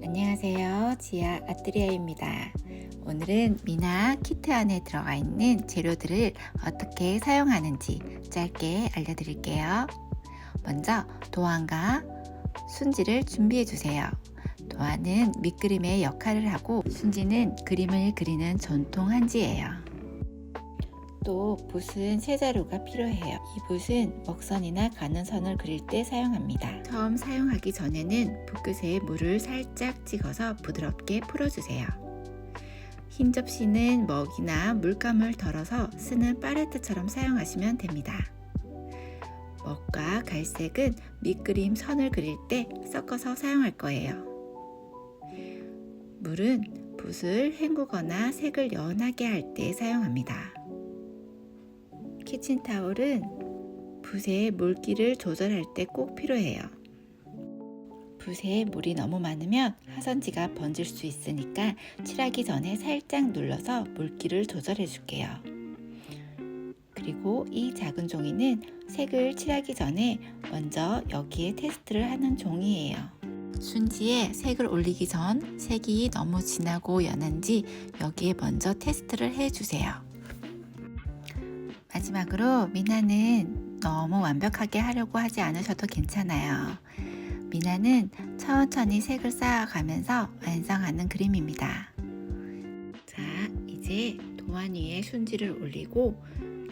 안녕하세요. 지아 아트리아입니다. 오늘은 미나 키트 안에 들어가 있는 재료들을 어떻게 사용하는지 짧게 알려드릴게요. 먼저 도안과 순지를 준비해 주세요. 도안은 밑그림의 역할을 하고 순지는 그림을 그리는 전통 한지예요. 또 붓은 세 자루가 필요해요. 이 붓은 먹선이나 가는 선을 그릴 때 사용합니다. 처음 사용하기 전에는 붓끝에 물을 살짝 찍어서 부드럽게 풀어주세요. 흰 접시는 먹이나 물감을 덜어서 쓰는 팔레트처럼 사용하시면 됩니다. 먹과 갈색은 밑그림 선을 그릴 때 섞어서 사용할 거예요. 물은 붓을 헹구거나 색을 연하게 할 때 사용합니다. 키친타올은 붓의 물기를 조절할 때 꼭 필요해요. 붓에 물이 너무 많으면 하선지가 번질 수 있으니까 칠하기 전에 살짝 눌러서 물기를 조절해 줄게요. 그리고 이 작은 종이는 색을 칠하기 전에 먼저 여기에 테스트를 하는 종이에요. 순지에 색을 올리기 전 색이 너무 진하고 연한지 여기에 먼저 테스트를 해주세요. 마지막으로 미나는 너무 완벽하게 하려고 하지 않으셔도 괜찮아요. 미나는 천천히 색을 쌓아가면서 완성하는 그림입니다. 자, 이제 도안 위에 순지를 올리고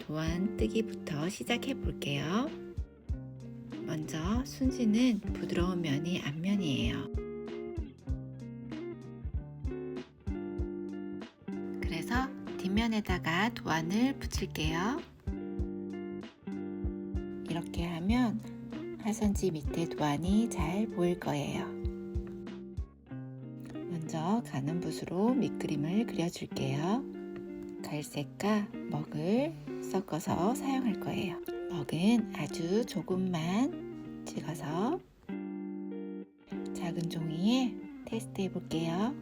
도안 뜨기부터 시작해 볼게요. 먼저 순지는 부드러운 면이 앞면이에요. 그래서 뒷면에다가 도안을 붙일게요. 이렇게 하면 하선지 밑에 도안이 잘 보일 거예요. 먼저 가는 붓으로 밑그림을 그려줄게요. 갈색과 먹을 섞어서 사용할 거예요. 먹은 아주 조금만 찍어서 작은 종이에 테스트 해볼게요.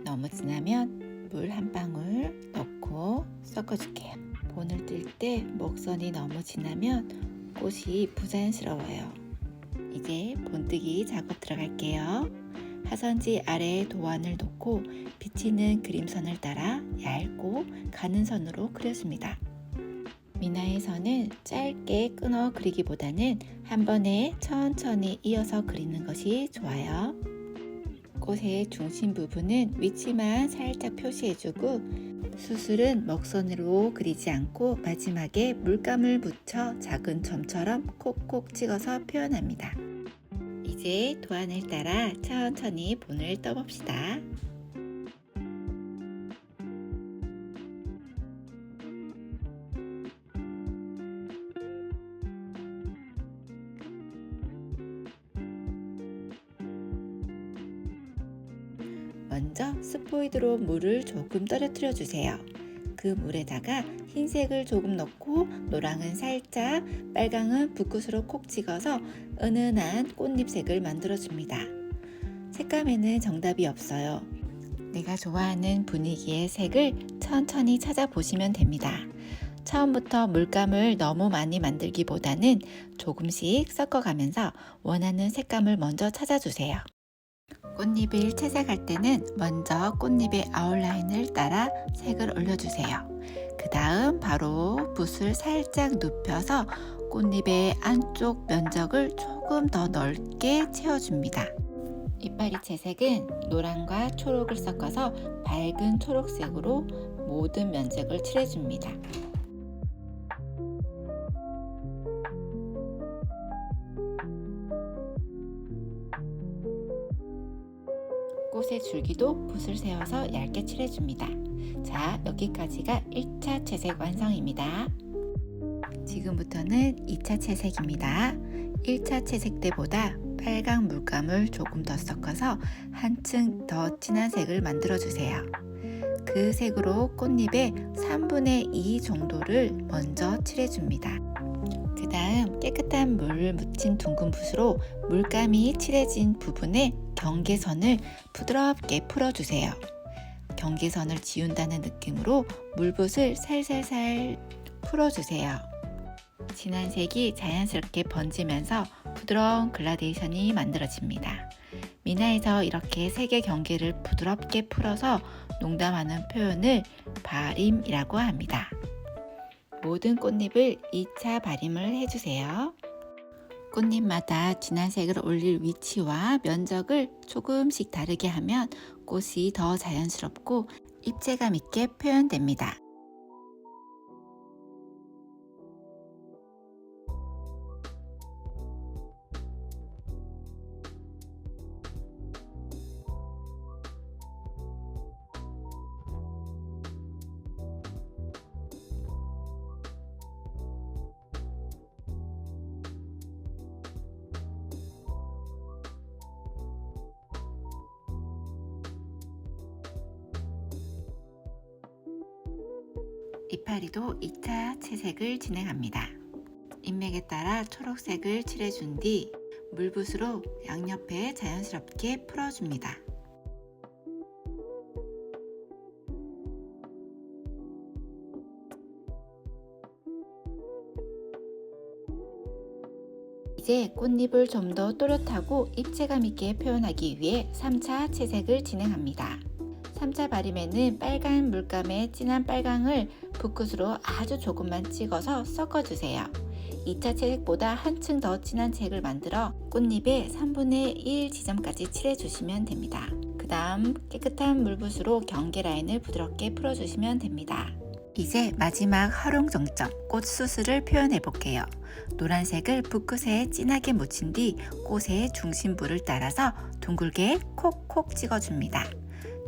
너무 진하면 물 한 방울 넣고 섞어줄게요. 본을 뜰 때 목선이 너무 진하면 꽃이 부자연스러워요. 이제 본뜨기 작업 들어갈게요. 하선지 아래에 도안을 놓고 비치는 그림선을 따라 얇고 가는 선으로 그려줍니다. 미나의 선은 짧게 끊어 그리기보다는 한 번에 천천히 이어서 그리는 것이 좋아요. 꽃의 중심 부분은 위치만 살짝 표시해주고 수술은 먹선으로 그리지 않고 마지막에 물감을 묻혀 작은 점처럼 콕콕 찍어서 표현합니다. 이제 도안을 따라 천천히 본을 떠봅시다. 먼저 스포이드로 물을 조금 떨어뜨려 주세요. 그 물에다가 흰색을 조금 넣고 노랑은 살짝, 빨강은 붓끝으로 콕 찍어서 은은한 꽃잎색을 만들어 줍니다. 색감에는 정답이 없어요. 내가 좋아하는 분위기의 색을 천천히 찾아보시면 됩니다. 처음부터 물감을 너무 많이 만들기보다는 조금씩 섞어가면서 원하는 색감을 먼저 찾아주세요. 꽃잎을 채색할 때는 먼저 꽃잎의 아웃라인을 따라 색을 올려주세요. 그 다음 바로 붓을 살짝 눕혀서 꽃잎의 안쪽 면적을 조금 더 넓게 채워줍니다. 이파리 채색은 노란과 초록을 섞어서 밝은 초록색으로 모든 면적을 칠해줍니다. 꽃의 줄기도 붓을 세워서 얇게 칠해줍니다. 자, 여기까지가 1차 채색 완성입니다. 지금부터는 2차 채색입니다. 1차 채색 때보다 빨강 물감을 조금 더 섞어서 한층 더 진한 색을 만들어 주세요. 그 색으로 꽃잎의 3분의 2 정도를 먼저 칠해줍니다. 그 다음 깨끗한 물을 묻힌 둥근 붓으로 물감이 칠해진 부분에 경계선을 부드럽게 풀어주세요. 경계선을 지운다는 느낌으로 물붓을 살살살 풀어주세요. 진한 색이 자연스럽게 번지면서 부드러운 글라데이션이 만들어집니다. 미나에서 이렇게 색의 경계를 부드럽게 풀어서 농담하는 표현을 발임이라고 합니다. 모든 꽃잎을 2차 발임을 해주세요. 꽃잎마다 진한 색을 올릴 위치와 면적을 조금씩 다르게 하면 꽃이 더 자연스럽고 입체감 있게 표현됩니다. 이파리도 2차 채색을 진행합니다. 인맥에 따라 초록색을 칠해준 뒤 물붓으로 양옆에 자연스럽게 풀어줍니다. 이제 꽃잎을 좀 더 또렷하고 입체감 있게 표현하기 위해 3차 채색을 진행합니다. 3차 발임에는 빨간 물감에 진한 빨강을 붓끝으로 아주 조금만 찍어서 섞어주세요. 2차 채색보다 한층 더 진한 색을 만들어 꽃잎의 3분의 1 지점까지 칠해주시면 됩니다. 그 다음 깨끗한 물붓으로 경계 라인을 부드럽게 풀어주시면 됩니다. 이제 마지막 활용정점 꽃수술을 표현해 볼게요. 노란색을 붓끝에 진하게 묻힌 뒤 꽃의 중심부를 따라서 둥글게 콕콕 찍어줍니다.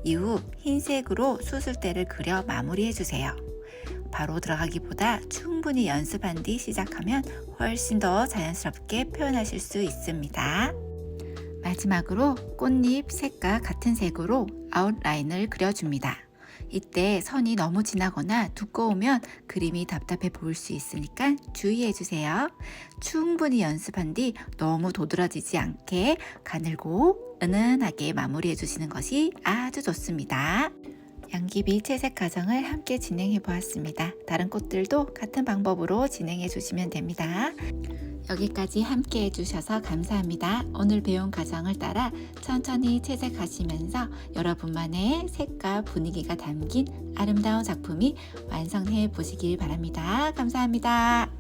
이후 흰색으로 수술대를 그려 마무리해 주세요. 바로 들어가기보다 충분히 연습한 뒤 시작하면 훨씬 더 자연스럽게 표현하실 수 있습니다. 마지막으로 꽃잎 색과 같은 색으로 아웃라인을 그려줍니다. 이때 선이 너무 진하거나 두꺼우면 그림이 답답해 보일 수 있으니까 주의해 주세요. 충분히 연습한 뒤 너무 도드라지지 않게 가늘고 은은하게 마무리해 주시는 것이 아주 좋습니다. 양귀비 채색 과정을 함께 진행해 보았습니다. 다른 꽃들도 같은 방법으로 진행해 주시면 됩니다. 여기까지 함께 해주셔서 감사합니다. 오늘 배운 과정을 따라 천천히 채색하시면서 여러분만의 색과 분위기가 담긴 아름다운 작품이 완성해 보시길 바랍니다. 감사합니다.